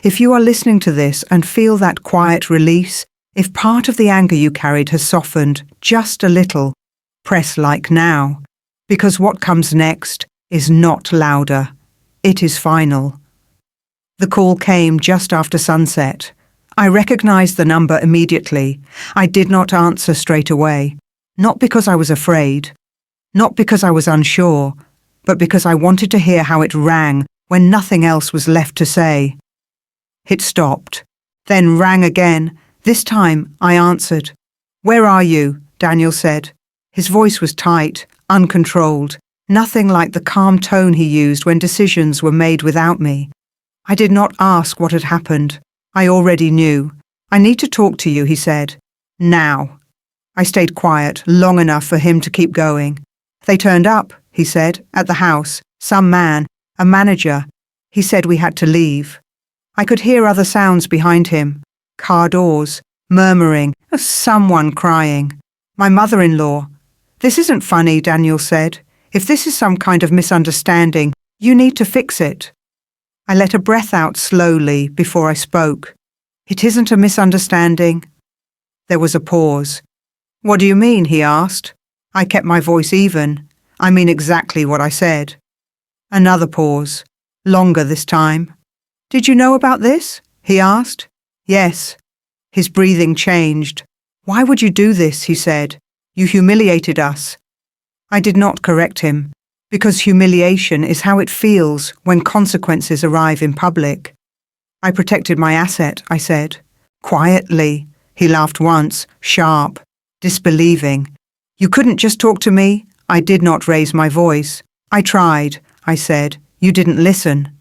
If you are listening to this and feel that quiet release, if part of the anger you carried has softened just a little, press like now. Because what comes next is not louder. It is final. The call came just after sunset. I recognized the number immediately. I did not answer straight away. Not because I was afraid. Not because I was unsure. But because I wanted to hear how it rang when nothing else was left to say. It stopped. Then rang again. This time I answered. Where are you? Daniel said. His voice was tight, uncontrolled. Nothing like the calm tone he used when decisions were made without me. I did not ask what had happened. I already knew. I need to talk to you, he said. Now. I stayed quiet long enough for him to keep going. They turned up, he said, at the house. Some man, a manager. He said we had to leave. I could hear other sounds behind him. Car doors, murmuring, someone crying. My mother-in-law. This isn't funny, Daniel said. If this is some kind of misunderstanding, you need to fix it. I let a breath out slowly before I spoke. It isn't a misunderstanding. There was a pause. What do you mean? He asked. I kept my voice even. I mean exactly what I said. Another pause. Longer this time. Did you know about this? He asked. Yes. His breathing changed. Why would you do this? He said. You humiliated us. I did not correct him, because humiliation is how it feels when consequences arrive in public. I protected my asset, I said. Quietly. He laughed once, sharp, disbelieving. You couldn't just talk to me? I did not raise my voice. I tried, I said. You didn't listen.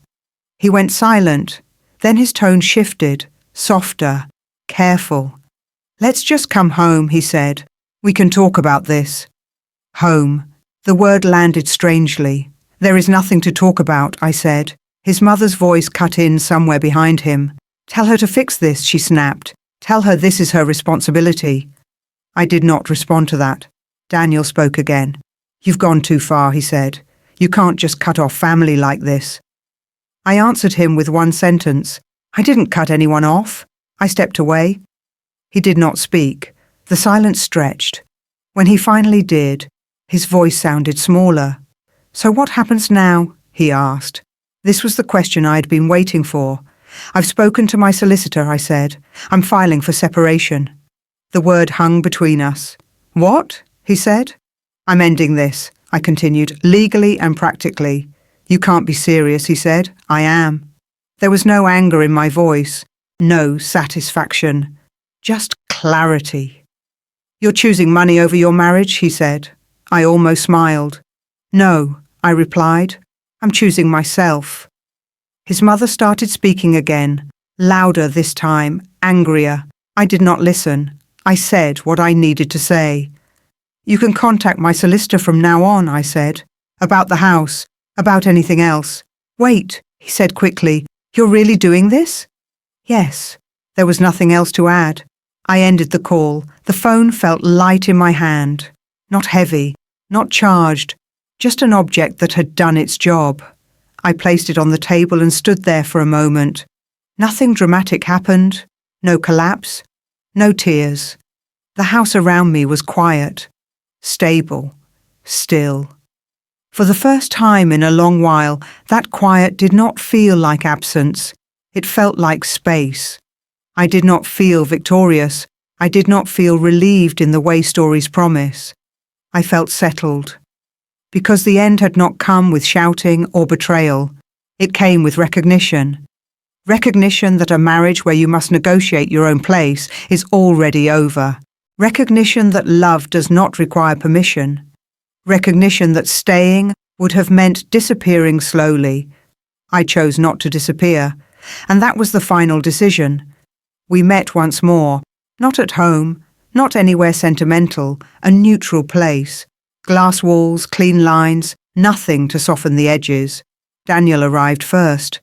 He went silent. Then his tone shifted, softer, careful. Let's just come home, he said. We can talk about this. Home. The word landed strangely. There is nothing to talk about, I said. His mother's voice cut in somewhere behind him. Tell her to fix this, she snapped. Tell her this is her responsibility. I did not respond to that. Daniel spoke again. You've gone too far, he said. You can't just cut off family like this. I answered him with one sentence. I didn't cut anyone off. I stepped away. He did not speak. The silence stretched. When he finally did, his voice sounded smaller. So what happens now? He asked. This was the question I had been waiting for. I've spoken to my solicitor, I said. I'm filing for separation. The word hung between us. What? He said. I'm ending this, I continued, legally and practically. You can't be serious, he said. I am. There was no anger in my voice, no satisfaction, just clarity. You're choosing money over your marriage, he said. I almost smiled. No, I replied. I'm choosing myself. His mother started speaking again, louder this time, angrier. I did not listen. I said what I needed to say. You can contact my solicitor from now on, I said. About the house, about anything else. Wait, he said quickly. You're really doing this? Yes. There was nothing else to add. I ended the call. The phone felt light in my hand. Not heavy, not charged, just an object that had done its job. I placed it on the table and stood there for a moment. Nothing dramatic happened. No collapse. No tears. The house around me was quiet, stable, still. For the first time in a long while, that quiet did not feel like absence. It felt like space. I did not feel victorious. I did not feel relieved in the way stories promise. I felt settled. Because the end had not come with shouting or betrayal. It came with recognition. Recognition that a marriage where you must negotiate your own place is already over. Recognition that love does not require permission. Recognition that staying would have meant disappearing slowly. I chose not to disappear, and that was the final decision. We met once more, not at home, not anywhere sentimental, a neutral place. Glass walls, clean lines, nothing to soften the edges. Daniel arrived first.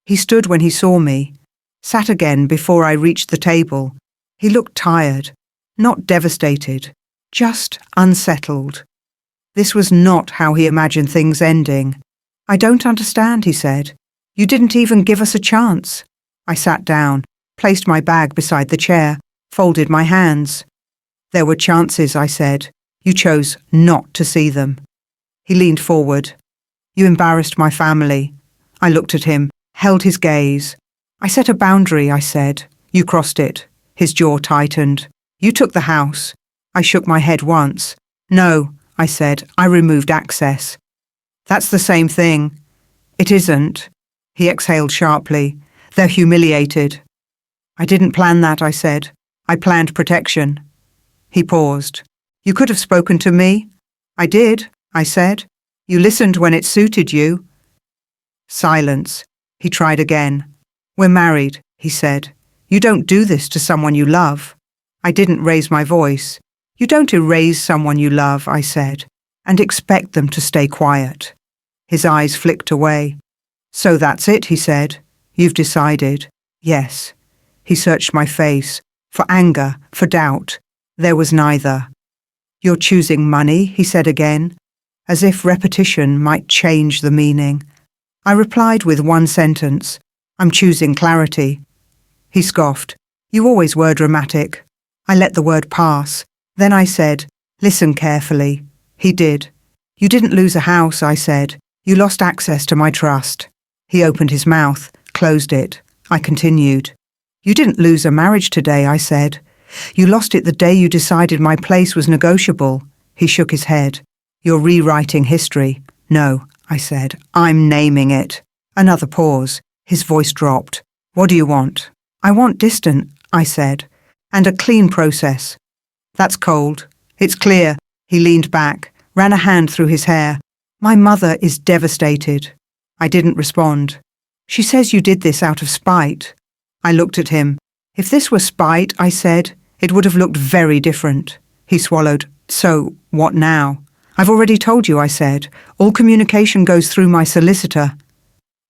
He stood when he saw me, sat again before I reached the table. He looked tired, not devastated, just unsettled. This was not how he imagined things ending. I don't understand, he said. You didn't even give us a chance. I sat down, placed my bag beside the chair, folded my hands. There were chances, I said. You chose not to see them. He leaned forward. You embarrassed my family. I looked at him, held his gaze. I set a boundary, I said. You crossed it. His jaw tightened. You took the house. I shook my head once. No, I said. I removed access. That's the same thing. It isn't. He exhaled sharply. They're humiliated. I didn't plan that, I said. I planned protection. He paused. You could have spoken to me. I did, I said. You listened when it suited you. Silence. He tried again. We're married, he said. You don't do this to someone you love. I didn't raise my voice. You don't erase someone you love, I said, and expect them to stay quiet. His eyes flicked away. So that's it, he said. You've decided. Yes. He searched my face. For anger, for doubt. There was neither. You're choosing money, he said again, as if repetition might change the meaning. I replied with one sentence. I'm choosing clarity. He scoffed. You always were dramatic. I let the word pass. Then I said, listen carefully. He did. You didn't lose a house, I said. You lost access to my trust. He opened his mouth, closed it. I continued. You didn't lose a marriage today, I said. You lost it the day you decided my place was negotiable. He shook his head. You're rewriting history. No, I said. I'm naming it. Another pause. His voice dropped. What do you want? I want distant, I said, and a clean process. That's cold. It's clear. He leaned back, ran a hand through his hair. My mother is devastated. I didn't respond. She says you did this out of spite. I looked at him. If this were spite, I said, it would have looked very different. He swallowed. So, what now? I've already told you, I said. All communication goes through my solicitor.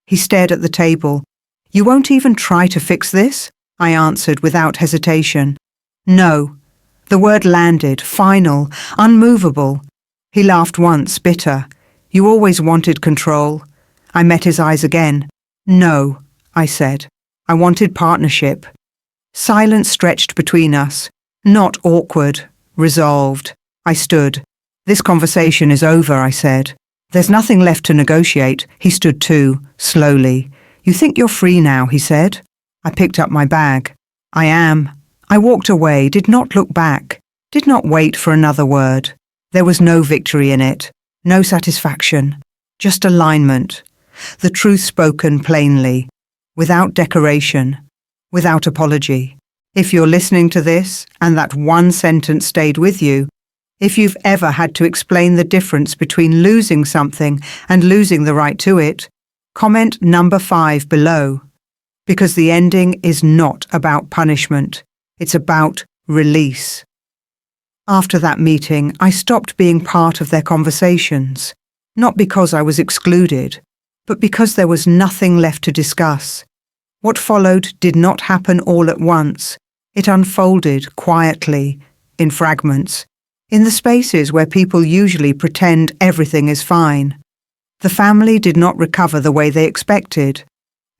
He stared at the table. You won't even try to fix this? I answered without hesitation. No. The word landed, final, unmovable. He laughed once, bitter. You always wanted control. I met his eyes again. No, I said. I wanted partnership. Silence stretched between us. Not awkward, resolved. I stood. This conversation is over, I said. There's nothing left to negotiate. He stood too, slowly. You think you're free now, he said. I picked up my bag. I am. I walked away, did not look back, did not wait for another word. There was no victory in it, no satisfaction, just alignment. The truth spoken plainly, without decoration, without apology. If you're listening to this and that one sentence stayed with you, if you've ever had to explain the difference between losing something and losing the right to it, comment number 5 below. Because the ending is not about punishment. It's about release. After that meeting, I stopped being part of their conversations, not because I was excluded, but because there was nothing left to discuss. What followed did not happen all at once. It unfolded quietly, in fragments, in the spaces where people usually pretend everything is fine. The family did not recover the way they expected.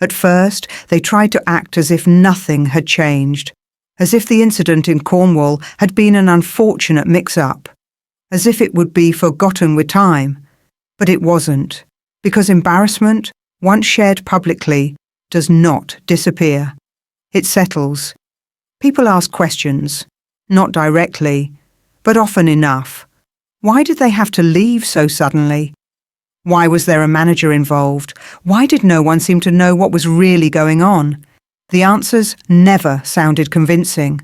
At first, they tried to act as if nothing had changed, as if the incident in Cornwall had been an unfortunate mix-up, as if it would be forgotten with time. But it wasn't, because embarrassment, once shared publicly, does not disappear. It settles. People ask questions, not directly, but often enough. Why did they have to leave so suddenly? Why was there a manager involved? Why did no one seem to know what was really going on? The answers never sounded convincing.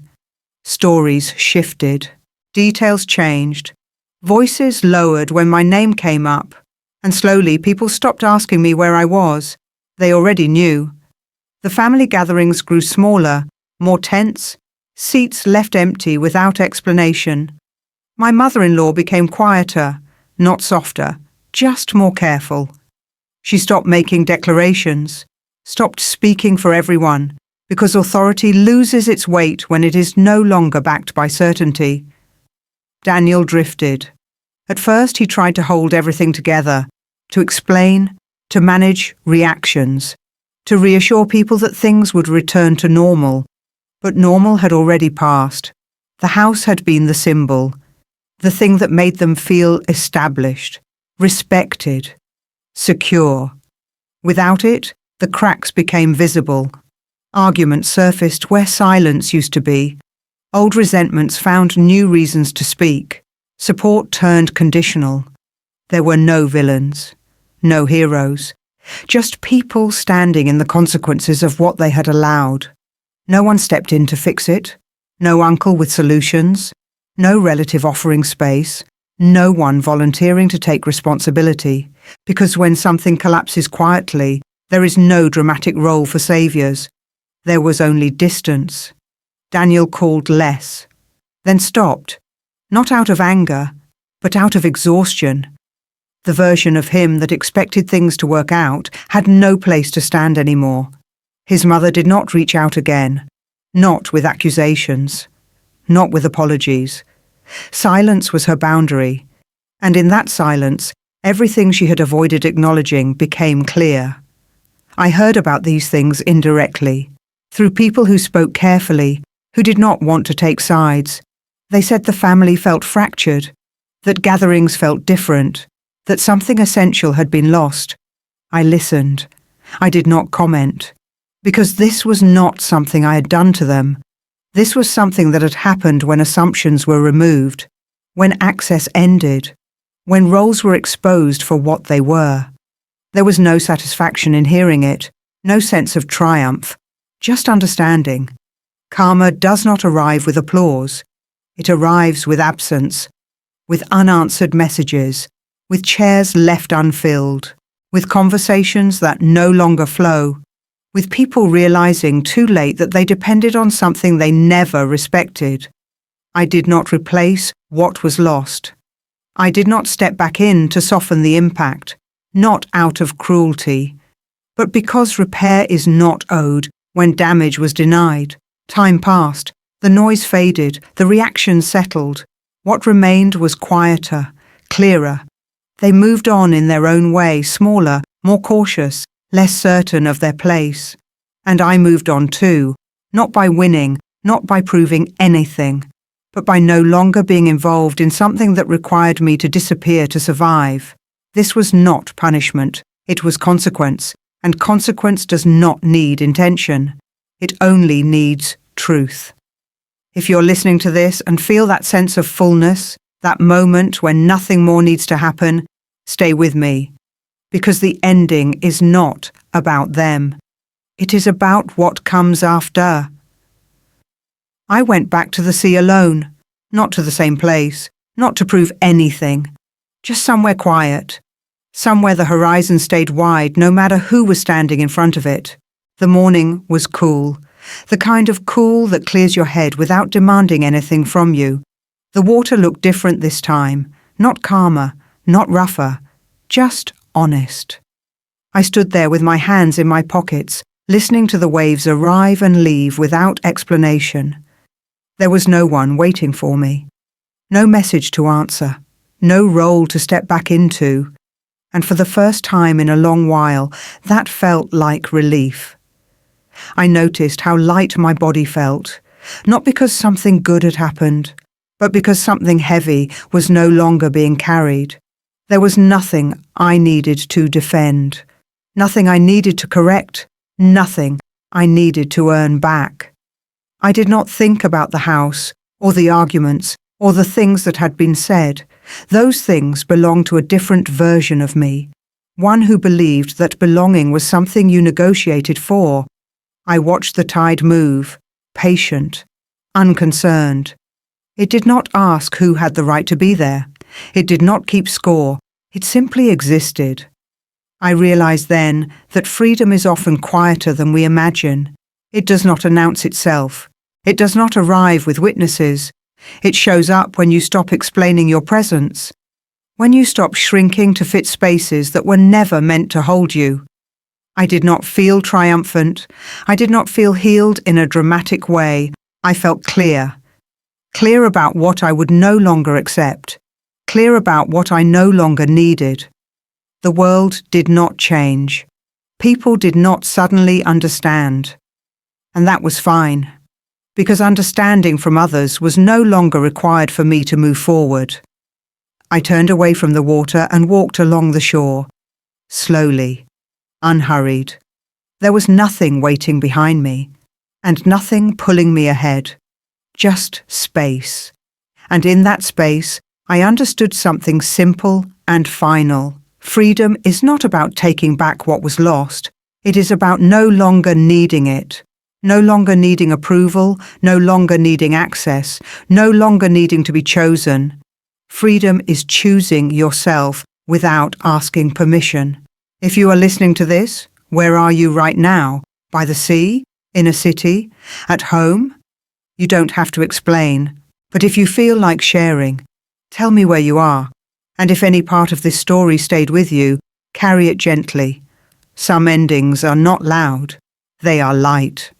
Stories shifted. Details changed. Voices lowered when my name came up. And slowly people stopped asking me where I was. They already knew. The family gatherings grew smaller, more tense, seats left empty without explanation. My mother-in-law became quieter, not softer, just more careful. She stopped making declarations, stopped speaking for everyone, because authority loses its weight when it is no longer backed by certainty. Daniel drifted. At first he tried to hold everything together, to explain, to manage reactions, to reassure people that things would return to normal. But normal had already passed. The house had been the symbol, the thing that made them feel established, respected, secure. Without it, the cracks became visible. Arguments surfaced where silence used to be. Old resentments found new reasons to speak. Support turned conditional. There were no villains, no heroes, just people standing in the consequences of what they had allowed. No one stepped in to fix it, no uncle with solutions, no relative offering space, no one volunteering to take responsibility, because when something collapses quietly, there is no dramatic role for saviours. There was only distance. Daniel called less, then stopped, not out of anger, but out of exhaustion. The version of him that expected things to work out had no place to stand anymore. His mother did not reach out again, not with accusations, not with apologies. Silence was her boundary, and in that silence, everything she had avoided acknowledging became clear. I heard about these things indirectly, through people who spoke carefully, who did not want to take sides. They said the family felt fractured, that gatherings felt different, that something essential had been lost. I listened. I did not comment, because this was not something I had done to them. This was something that had happened when assumptions were removed, when access ended, when roles were exposed for what they were. There was no satisfaction in hearing it, no sense of triumph, just understanding. Karma does not arrive with applause. It arrives with absence, with unanswered messages, with chairs left unfilled, with conversations that no longer flow, with people realizing too late that they depended on something they never respected. I did not replace what was lost. I did not step back in to soften the impact, not out of cruelty, but because repair is not owed when damage was denied. Time passed, the noise faded, the reaction settled. What remained was quieter, clearer. They moved on in their own way, smaller, more cautious, less certain of their place. And I moved on too, not by winning, not by proving anything, but by no longer being involved in something that required me to disappear to survive. This was not punishment, it was consequence, and consequence does not need intention. It only needs truth. If you're listening to this and feel that sense of fullness, that moment when nothing more needs to happen, stay with me. Because the ending is not about them. It is about what comes after. I went back to the sea alone, not to the same place, not to prove anything, just somewhere quiet, somewhere the horizon stayed wide no matter who was standing in front of it. The morning was cool, the kind of cool that clears your head without demanding anything from you. The water looked different this time, not calmer, not rougher, just honest. I stood there with my hands in my pockets, listening to the waves arrive and leave without explanation. There was no one waiting for me, no message to answer, no role to step back into, and for the first time in a long while, that felt like relief. I noticed how light my body felt, not because something good had happened, but because something heavy was no longer being carried. There was nothing I needed to defend, nothing I needed to correct, nothing I needed to earn back. I did not think about the house, or the arguments, or the things that had been said. Those things belonged to a different version of me, one who believed that belonging was something you negotiated for. I watched the tide move, patient, unconcerned. It did not ask who had the right to be there. It did not keep score. It simply existed. I realized then that freedom is often quieter than we imagine. It does not announce itself. It does not arrive with witnesses. It shows up when you stop explaining your presence, when you stop shrinking to fit spaces that were never meant to hold you. I did not feel triumphant. I did not feel healed in a dramatic way. I felt clear. Clear about what I would no longer accept. Clear about what I no longer needed. The world did not change. People did not suddenly understand. And that was fine, because understanding from others was no longer required for me to move forward. I turned away from the water and walked along the shore, slowly, unhurried. There was nothing waiting behind me, and nothing pulling me ahead, just space. And in that space, I understood something simple and final. Freedom is not about taking back what was lost. It is about no longer needing it. No longer needing approval, no longer needing access, no longer needing to be chosen. Freedom is choosing yourself without asking permission. If you are listening to this, where are you right now? By the sea? In a city? At home? You don't have to explain, but if you feel like sharing, tell me where you are. And if any part of this story stayed with you, carry it gently. Some endings are not loud, they are light.